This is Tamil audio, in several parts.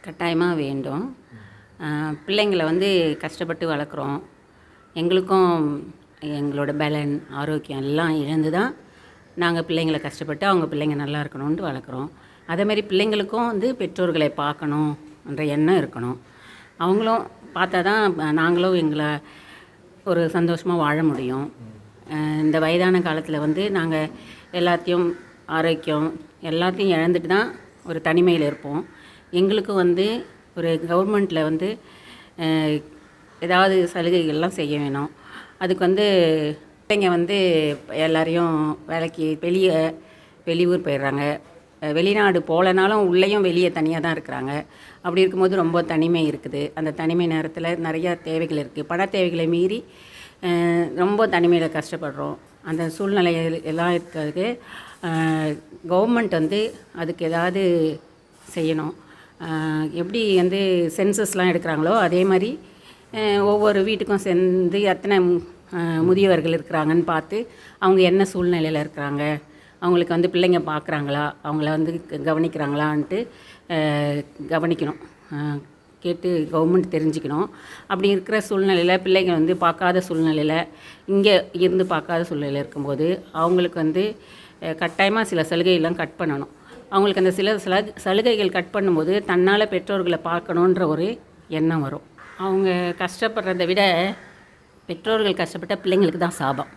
கட்டாயமாக வேண்டும். பிள்ளைங்கள வந்து கஷ்டப்பட்டு வளர்க்குறோம். எங்களுக்கும் எங்களோட பலன், ஆரோக்கியம் எல்லாம் இழந்து தான் நாங்கள் பிள்ளைங்கள கஷ்டப்பட்டு அவங்க பிள்ளைங்க நல்லா இருக்கணுன்ட்டு வளர்க்குறோம். அதேமாரி பிள்ளைங்களுக்கும் வந்து பெற்றோர்களை பார்க்கணுன்ற எண்ணம் இருக்கணும். அவங்களும் பார்த்தா தான் நாங்களும் எங்களை ஒரு சந்தோஷமாக வாழ முடியும். இந்த வயதான காலத்தில் வந்து நாங்கள் எல்லாத்தையும் ஆரோக்கியம் எல்லாத்தையும் இழந்துட்டு தான் ஒரு தனிமையில் இருப்போம். எங்களுக்கும் வந்து ஒரு கவர்மெண்ட்டில் வந்து ஏதாவது சலுகைகள்லாம் செய்ய வேணும். அதுக்கு வந்து பிள்ளைங்க வந்து எல்லாரையும் வேலைக்கு வெளியூர் போயிடுறாங்க. வெளிநாடு போகலனாலும் உள்ளேயும் வெளியே தனியாக தான் இருக்கிறாங்க. அப்படி இருக்கும்போது ரொம்ப தனிமை இருக்குது. அந்த தனிமை நேரத்தில் நிறையா தேவைகள் இருக்குது. பண தேவைகளை மீறி ரொம்ப தனிமையில் கஷ்டப்படுறோம். அந்த சூழ்நிலைகள் எல்லாம் இருக்கிறதுக்கு கவர்மெண்ட் வந்து அதுக்கு ஏதாவது செய்யணும். எப்படி வந்து சென்சஸ்லாம் எடுக்கிறாங்களோ அதே மாதிரி ஒவ்வொரு வீட்டுக்கும் சேர்ந்து எத்தனை முதியவர்கள் இருக்கிறாங்கன்னு பார்த்து அவங்க என்ன சூழ்நிலையில் இருக்கிறாங்க, அவங்களுக்கு வந்து பிள்ளைங்க பார்க்குறாங்களா, அவங்கள வந்து கவனிக்கிறாங்களான்ட்டு கவனிக்கணும். கேட்டு கவர்மெண்ட் தெரிஞ்சுக்கணும். அப்படி இருக்கிற சூழ்நிலையில் பிள்ளைங்க வந்து பார்க்காத சூழ்நிலையில் இங்கே இருந்து பார்க்காத சூழ்நிலையில் இருக்கும்போது அவங்களுக்கு வந்து கட்டாயமாக சில சலுகையெல்லாம் கட் பண்ணணும். அவங்களுக்கு அந்த சில சலுகைகள் கட் பண்ணும்போது தன்னால் பெற்றோர்களை பார்க்கணுன்ற ஒரு எண்ணம் வரும். அவங்க கஷ்டப்படுறதை விட பெற்றோர்கள் கஷ்டப்பட்ட பிள்ளைங்களுக்கு தான் சாபம்.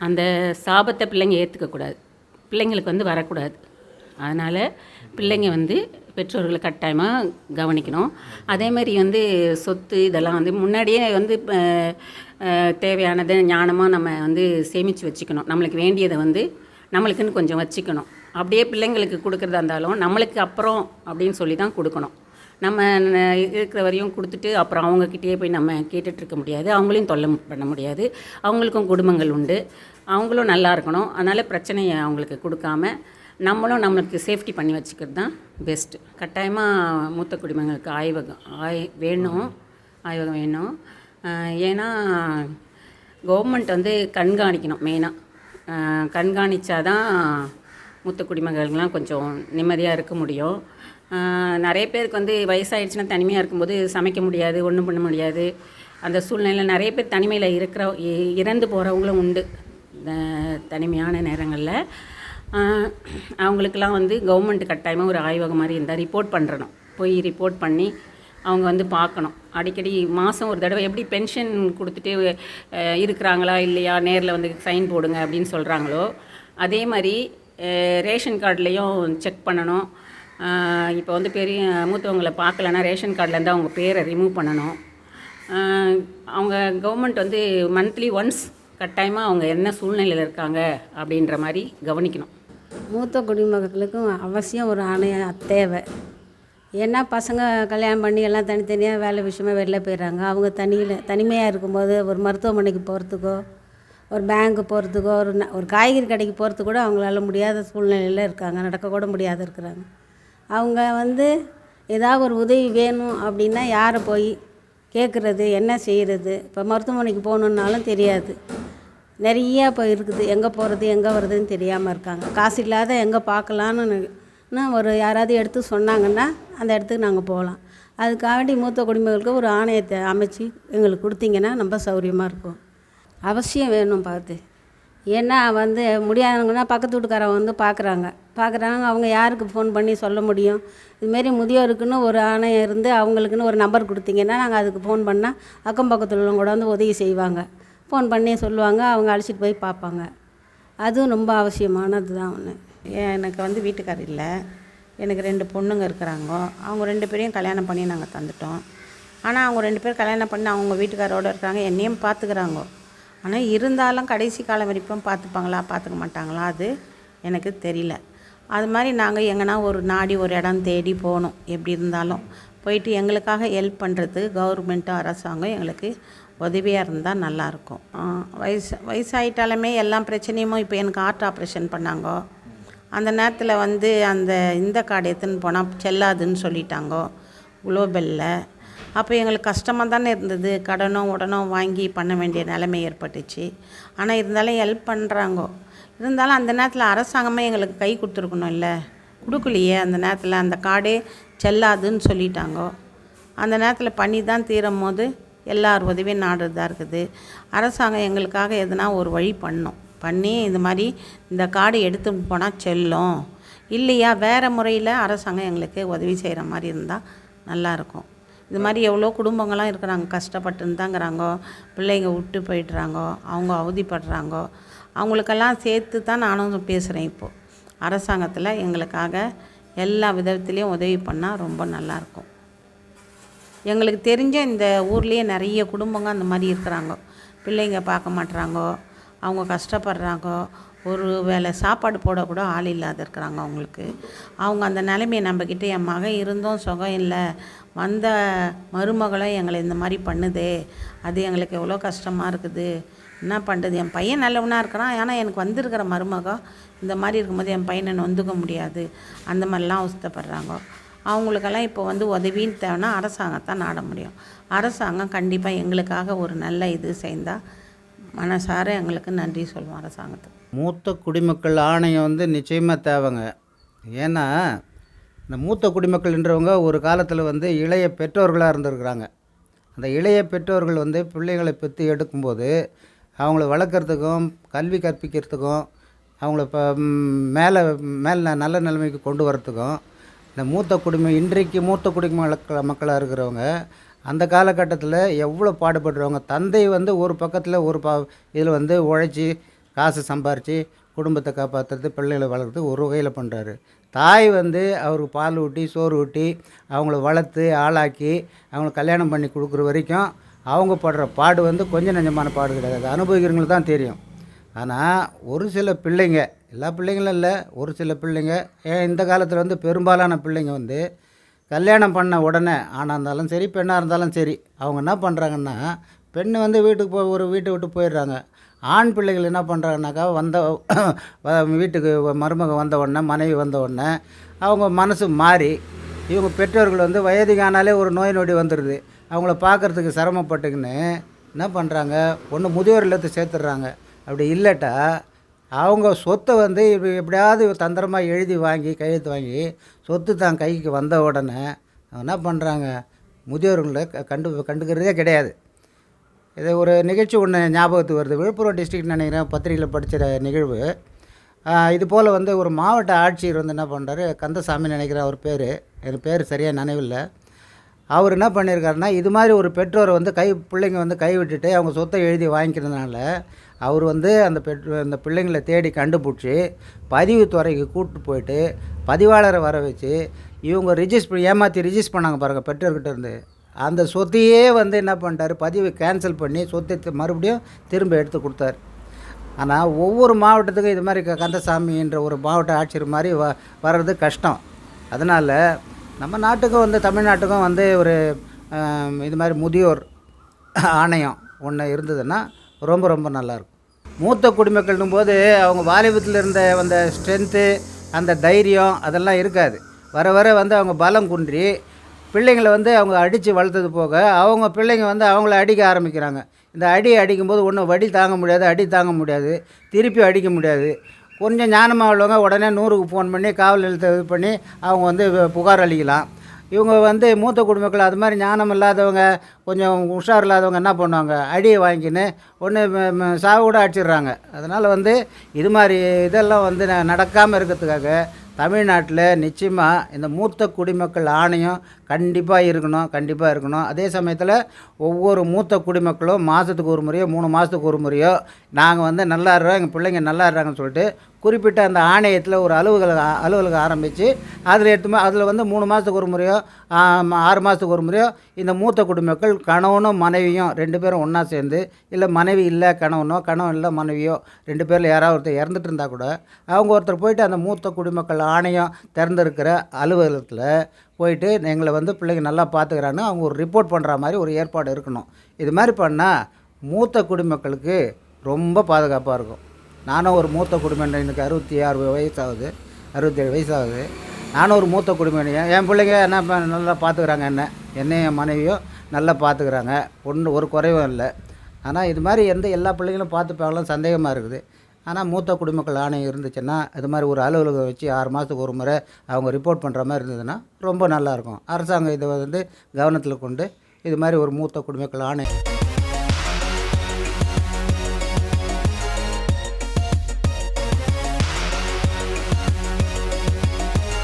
அந்த சாபத்தை பிள்ளைங்க ஏற்றுக்கக்கூடாது, பிள்ளைங்களுக்கு வந்து வரக்கூடாது. அதனால் பிள்ளைங்க வந்து பெற்றோர்களை கட்டாயமாக கவனிக்கணும். அதேமாதிரி வந்து சொத்து இதெல்லாம் வந்து முன்னாடியே வந்து தேவையானதை ஞானமாக நம்ம வந்து சேமித்து வச்சுக்கணும். நம்மளுக்கு வேண்டியதை வந்து நம்மளுக்குன்னு கொஞ்சம் வச்சுக்கணும். அப்படியே பிள்ளைங்களுக்கு கொடுக்குறதா இருந்தாலும் நம்மளுக்கு அப்புறம் அப்படின்னு சொல்லி தான் கொடுக்கணும். நம்ம இருக்கிற வரையும் கொடுத்துட்டு அப்புறம் அவங்கக்கிட்டேயே போய் நம்ம கேட்டுட்ருக்க முடியாது. அவங்களையும் தொல்லை பண்ண முடியாது. அவங்களுக்கும் குடும்பங்கள் உண்டு, அவங்களும் நல்லா இருக்கணும். அதனால் பிரச்சனையை அவங்களுக்கு கொடுக்காம நம்மளும் நம்மளுக்கு சேஃப்டி பண்ணி வச்சுக்கிறது தான் பெஸ்ட்டு. கட்டாயமாக மூத்த குடிமக்களுக்கு ஆய்வகம் வேணும். ஏன்னா கவர்மெண்ட் வந்து கண்காணிக்கணும். மெயினாக கண்காணித்தாதான் மூத்த குடிமக்கள்லாம் கொஞ்சம் நிம்மதியாக இருக்க முடியும். நிறைய பேருக்கு வந்து வயசாகிடுச்சுன்னா தனிமையாக இருக்கும்போது சமைக்க முடியாது, ஒன்றும் பண்ண முடியாது. அந்த சூழ்நிலையில் நிறைய பேர் தனிமையில் இறந்து போகிறவங்களும் உண்டு. தனிமையான நேரங்களில் அவங்களுக்கெல்லாம் வந்து கவர்மெண்ட் கட்டாயமாக ஒரு ஆய்வகம் மாதிரி இருந்தால் ரிப்போர்ட் பண்ணுறணும். போய் ரிப்போர்ட் பண்ணி அவங்க வந்து பார்க்கணும். அடிக்கடி மாதம் ஒரு தடவை எப்படி பென்ஷன் கொடுத்துட்டு இருக்கிறாங்களா இல்லையா, நேரில் வந்து சைன் போடுங்க அப்படின்னு சொல்கிறாங்களோ அதே மாதிரி ரேஷன் கார்டுலேயும் செக் பண்ணணும். இப்போ வந்து பெரிய மூத்தவங்களை பார்க்கலன்னா ரேஷன் கார்டிலேருந்து அவங்க பேரை ரிமூவ் பண்ணணும். அவங்க கவர்மெண்ட் வந்து மந்த்லி ஒன்ஸ் கட்டாயமாக அவங்க என்ன சூழ்நிலையில் இருக்காங்க அப்படின்ற மாதிரி கவனிக்கணும். மூத்த குடிமக்களுக்கும் அவசியம் ஒரு ஆணையம் தேவை. ஏன்னா பசங்க கல்யாணம் பண்ணி எல்லாம் தனித்தனியாக வேலை விஷயமாக வெளில போயிடுறாங்க. அவங்க தனிமையாக இருக்கும்போது ஒரு மருத்துவமனைக்கு போகிறதுக்கோ, ஒரு பேங்க்கு போகிறதுக்கோ, ஒரு காய்கறி கடைக்கு போகிறதுக்கு கூட அவங்களால முடியாத சூழ்நிலையில் இருக்காங்க. நடக்கக்கூட முடியாத இருக்கிறாங்க. அவங்க வந்து ஏதாவது ஒரு உதவி வேணும் அப்படின்னா யாரை போய் கேட்குறது, என்ன செய்கிறது? இப்போ மருத்துவமனைக்கு போகணுன்னாலும் தெரியாது. நிறையா இப்போ இருக்குது, எங்கே போகிறது எங்கே வர்றதுன்னு தெரியாமல் இருக்காங்க. காசு இல்லாத எங்கே பார்க்கலான்னு ஒரு யாராவது எடுத்து சொன்னாங்கன்னா அந்த இடத்துக்கு நாங்கள் போகலாம். அதுக்காண்டி மூத்த குடிமக்களுக்கு ஒரு ஆணையத்தை அமைச்சு எங்களுக்கு கொடுத்தீங்கன்னா ரொம்ப சௌகரியமாக இருக்கும். அவசியம் வேணும் பார்த்து. ஏன்னா வந்து முடியாதவங்கன்னா பக்கத்து வீட்டுக்காரங்க வந்து பார்க்குறாங்க. அவங்க யாருக்கு ஃபோன் பண்ணி சொல்ல முடியும்? இதுமாரி முதியோருக்குன்னு ஒரு ஆணையம் இருந்து அவங்களுக்குன்னு ஒரு நம்பர் கொடுத்தீங்கன்னா நாங்கள் அதுக்கு ஃபோன் பண்ணால் அக்கம் பக்கத்தில் உள்ளவங்க கூட வந்து உதவி செய்வாங்க. ஃபோன் பண்ணி சொல்லுவாங்க, அவங்க அழைச்சிட்டு போய் பார்ப்பாங்க. அதுவும் ரொம்ப அவசியமானது தான் ஒன்று. எனக்கு வந்து வீட்டுக்காரர் இல்லை. எனக்கு 2 பொண்ணுங்க இருக்கிறாங்க. அவங்க 2 பேரையும் கல்யாணம் பண்ணி நாங்கள் தந்துட்டோம். ஆனால் அவங்க 2 பேர் கல்யாணம் பண்ணி அவங்க வீட்டுக்காரோடு இருக்கிறாங்க, என்னையும் பார்த்துக்கிறாங்க. ஆனால் இருந்தாலும் கடைசி காலம் வரைக்கும் பார்த்துப்பாங்களா பார்த்துக்க மாட்டாங்களா அது எனக்கு தெரியல. அது மாதிரி நாங்கள் எங்கன்னா ஒரு நாடி ஒரு இடம் தேடி போகணும். எப்படி இருந்தாலும் போயிட்டு எங்களுக்காக ஹெல்ப் பண்ணுறது கவர்மெண்ட்டும் அரசாங்கம் எங்களுக்கு உதவியாக இருந்தால் நல்லாயிருக்கும். வயசாகிட்டாலுமே எல்லா பிரச்சனையும் இப்போ எனக்கு ஹார்ட் ஆப்ரேஷன் பண்ணாங்க. அந்த நேரத்தில் வந்து இந்த கார்டு எடுத்துன்னு போனால் செல்லாதுன்னு சொல்லிட்டாங்க குளோபலில். அப்போ எங்களுக்கு கஷ்டமாக தானே இருந்தது. கடனோ வாங்கி பண்ண வேண்டிய நிலைமை ஏற்பட்டுச்சு. ஆனால் இருந்தாலும் ஹெல்ப் பண்ணுறாங்க. இருந்தாலும் அந்த நேரத்தில் அரசாங்கமே எங்களுக்கு கை கொடுத்துருக்கணும் இல்லை. கொடுக்கலையே, அந்த நேரத்தில் அந்த கார்டே செல்லாதுன்னு சொல்லிட்டாங்க. அந்த நேரத்தில் பண்ணி தான் தீரும் போது எல்லார் உதவியும் நாடுறதா இருக்குது. அரசாங்கம் எங்களுக்காக எதுனா ஒரு வழி பண்ணி இந்த மாதிரி இந்த கார்டு எடுத்துன்னு போனால் செல்லும், இல்லையா வேறு முறையில் அரசாங்கம் எங்களுக்கு உதவி செய்கிற மாதிரி இருந்தால் நல்லாயிருக்கும். இது மாதிரி எவ்வளோ குடும்பங்கள்லாம் இருக்கிறாங்க, கஷ்டப்பட்டுன்னு தாங்கிறாங்க, பிள்ளைங்க விட்டு போயிடுறாங்க, அவங்க அவதிப்படுறாங்க. அவங்களுக்கெல்லாம் சேர்த்து தான் நானும் பேசுகிறேன். இப்போது அரசாங்கத்தில் எங்களுக்காக எல்லா விதத்துலேயும் உதவி பண்ணால் ரொம்ப நல்லாயிருக்கும். எங்களுக்கு தெரிஞ்ச இந்த ஊர்லேயே நிறைய குடும்பங்க அந்த மாதிரி இருக்கிறாங்க. பிள்ளைங்க பார்க்க மாட்டுறாங்க, அவங்க கஷ்டப்படுறாங்க, ஒரு வேளை சாப்பாடு போடக்கூட ஆள் இல்லாத இருக்கிறாங்க அவங்களுக்கு. அவங்க அந்த நிலைமையை நம்மக்கிட்ட என் மகன் இருந்தும் சுகம் இல்லை, வந்த மருமகளும் எங்களை இந்த மாதிரி பண்ணுதே, அது எங்களுக்கு எவ்வளோ கஷ்டமாக இருக்குது, என்ன பண்ணுறது. என் பையன் நல்லவனாக இருக்கிறான், ஆனால் எனக்கு வந்திருக்கிற மருமகம் இந்த மாதிரி இருக்கும்போது என் பையனை நொந்துக்க முடியாது, அந்த மாதிரிலாம் அவஸ்தைப்படுறாங்க. அவங்களுக்கெல்லாம் இப்போ உதவின்னு தேவைன்னா அரசாங்கத்தை நாட முடியும். அரசாங்கம் கண்டிப்பாக எங்களுக்காக ஒரு நல்ல இது செய்தால் மனசார எங்களுக்கு நன்றி சொல்லுவோம் அரசாங்கத்துக்கு. மூத்த குடிமக்கள் ஆணையம் நிச்சயமாக தேவைங்க. ஏன்னா இந்த மூத்த குடிமக்கள்ன்றவங்க ஒரு காலத்தில் இளைய பெற்றோர்களாக இருந்திருக்கிறாங்க. அந்த இளைய பெற்றோர்கள் பிள்ளைகளை பெற்று எடுக்கும்போது அவங்கள வளர்க்குறதுக்கும் கல்வி கற்பிக்கிறதுக்கும் அவங்கள இப்போ மேலே நல்ல நிலைமைக்கு கொண்டு வரத்துக்கும் இந்த இன்றைக்கு மூத்த குடிம மக்களாக இருக்கிறவங்க அந்த காலகட்டத்தில் எவ்வளோ பாடுபடுறவங்க. தந்தை ஒரு பக்கத்தில் ஒரு இதில் உழைச்சி காசு சம்பாரித்து குடும்பத்தை காப்பாற்றுறது, பிள்ளைகளை வளர்க்குறது ஒரு வகையில் பண்ணுறாரு. தாய் அவருக்கு பால் ஊட்டி சோறு ஊட்டி அவங்கள வளர்த்து ஆளாக்கி அவங்கள கல்யாணம் பண்ணி கொடுக்குற வரைக்கும் அவங்க படுற பாடு கொஞ்சம் நெஞ்சமான பாடு கிடையாது. அது அனுபவிக்கிறவங்களுக்கு தான் தெரியும். ஆனால் ஒரு சில பிள்ளைங்க, எல்லா பிள்ளைங்களும் இல்லை, ஒரு சில பிள்ளைங்க இந்த காலத்தில் பெரும்பாலான பிள்ளைங்க கல்யாணம் பண்ண உடனே ஆணாக இருந்தாலும் சரி பெண்ணாக இருந்தாலும் சரி அவங்க என்ன பண்ணுறாங்கன்னா, பெண் வீட்டுக்கு ஒரு வீட்டை விட்டு போயிடுறாங்க. ஆண் பிள்ளைகள் என்ன பண்ணுறாங்கனாக்கா வீட்டுக்கு மருமக வந்த உடனே மனைவி வந்த உடனே அவங்க மனசு மாறி இவங்க பெற்றோர்கள் வயதுக்கு ஆனாலே ஒரு நோய் நொடி வந்துடுது. அவங்கள பார்க்குறதுக்கு சிரமப்பட்டுக்குன்னு என்ன பண்ணுறாங்க, ஒன்று முதியோர் இல்லத்தை சேர்த்துடுறாங்க. அப்படி இல்லட்டா அவங்க சொத்தை எப்படியாவது தந்திரமாக எழுதி வாங்கி கையெழுத்து வாங்கி சொத்து தான் கைக்கு வந்த உடனே என்ன பண்ணுறாங்க, முதியோர்களை கண்டுக்கிறதே கிடையாது. இது ஒரு நிகழ்ச்சி ஒன்று ஞாபகத்துக்கு வருது. விழுப்புரம் டிஸ்ட்ரிக்ட் நினைக்கிறேன், பத்திரிகையில் படித்த நிகழ்வு. இது போல் ஒரு மாவட்ட ஆட்சியர் என்ன பண்ணுறாரு, கந்தசாமி நினைக்கிறேன் அவர் பேர், எனக்கு பேர் சரியாக நினைவில்லை. அவர் என்ன பண்ணியிருக்காருன்னா, இது மாதிரி ஒரு பெற்றோரை பிள்ளைங்க கை விட்டுட்டு அவங்க சொத்தை எழுதி வாங்கிக்கிறதுனால அவர் அந்த பிள்ளைங்களை தேடி கண்டுபிடிச்சி பதிவுத்துறைக்கு கூப்பிட்டு போயிட்டு பதிவாளரை வர வச்சு இவங்க ஏமாற்றி ரிஜிஸ்டர் பண்ணாங்க பாருங்கள் பெற்றோர்கிட்ட இருந்து. அந்த சொத்தையே என்ன பண்ணிட்டார், பதிவை கேன்சல் பண்ணி சொத்தை மறுபடியும் திரும்ப எடுத்து கொடுத்தாரு. ஆனால் ஒவ்வொரு மாவட்டத்துக்கும் இது மாதிரி கந்தசாமின்ற ஒரு மாவட்ட ஆட்சியர் மாதிரி வர்றது கஷ்டம். அதனால் நம்ம நாட்டுக்கும் தமிழ்நாட்டுக்கும் ஒரு இது மாதிரி முதியோர் ஆணையம் ஒன்று இருந்ததுன்னா ரொம்ப ரொம்ப நல்லாயிருக்கும். மூத்த குடிமக்கள்னும் போது அவங்க வாலிபத்தில் இருந்த அந்த ஸ்ட்ரென்த்து அந்த தைரியம் அதெல்லாம் இருக்காது. வர வர அவங்க பலம் குன்றி பிள்ளைங்களை அவங்க அடித்து வளர்த்தது போக அவங்க பிள்ளைங்க அவங்கள அடிக்க ஆரம்பிக்கிறாங்க. இந்த அடிக்கும்போது ஒன்றும் வடி தாங்க முடியாது, அடி தாங்க முடியாது, திருப்பி அடிக்க முடியாது. கொஞ்சம் ஞானமாக உள்ளவங்க உடனே 100க்கு ஃபோன் பண்ணி காவல் நிலையத்தை இது பண்ணி அவங்க புகார் அளிக்கலாம். இவங்க மூத்த குடிமக்கள் அது மாதிரி ஞானம் இல்லாதவங்க கொஞ்சம் உஷார் இல்லாதவங்க என்ன பண்ணுவாங்க, அடியை வாங்கிக்கின்னு ஒன்று சாவு கூட அடிச்சிடுறாங்க. அதனால் இது மாதிரி இதெல்லாம் நடக்காமல் இருக்கிறதுக்காக தமிழ்நாட்டில் நிச்சயமாக இந்த மூத்த குடிமக்கள் ஆணையம் கண்டிப்பாக இருக்கணும். அதே சமயத்தில் ஒவ்வொரு மூத்த குடிமக்களும் மாதத்துக்கு ஒரு முறையோ 3 மாதத்துக்கு ஒரு முறையோ நாங்கள் நல்லா இருக்கிறோம், எங்கள் பிள்ளைங்க நல்லா இருக்காங்கன்னு சொல்லிட்டு குறிப்பிட்ட அந்த ஆணையத்தில் ஒரு அலுவலகம் ஆரம்பித்து அதில் 3 மாதத்துக்கு ஒரு முறையோ 6 மாதத்துக்கு ஒரு முறையோ இந்த மூத்த குடிமக்கள் கணவனும் மனைவியும் 2 பேரும் ஒன்றா சேர்ந்து, இல்லை மனைவி இல்லை கணவனோ கணவன் இல்லை மனைவியோ 2 பேரில் யாராவது ஒருத்தர் இறந்துட்டு இருந்தால் கூட அவங்க ஒருத்தர் போயிட்டு அந்த மூத்த குடிமக்கள் ஆணையம் திறந்திருக்கிற அலுவலகத்தில் போயிட்டு எங்களை பிள்ளைங்க நல்லா பார்த்துக்கிறான்னு அவங்க ஒரு ரிப்போர்ட் பண்ணுற மாதிரி ஒரு ஏற்பாடு இருக்கணும். இது மாதிரி பண்ணால் மூத்த குடிமக்களுக்கு ரொம்ப பாதுகாப்பாக இருக்கும். நானும் ஒரு மூத்த குடிமகன், எனக்கு 66 வயசாகுது, 67 வயசாகுது. நானும் ஒரு மூத்த குடிமகன். என் பிள்ளைங்க என்ன நல்லா பார்த்துக்கிறாங்க, என்னையும் என் மனைவியும் நல்லா பார்த்துக்கிறாங்க, ஒரு குறைவும் இல்லை. ஆனால் இது மாதிரி எல்லா பிள்ளைங்களும் பார்த்துப்பாங்களும் சந்தேகமாக இருக்குது. ஆனால் மூத்த குடிமக்கள் ஆணையம் இருந்துச்சுன்னா இது மாதிரி ஒரு அலுவலகம் வச்சு 6 மாதத்துக்கு ஒரு முறை அவங்க ரிப்போர்ட் பண்ணுற மாதிரி இருந்ததுன்னா ரொம்ப நல்லாயிருக்கும். அரசாங்கம் இதை வந்து கவனத்தில் கொண்டு இது மாதிரி ஒரு மூத்த குடிமக்கள் ஆணையம்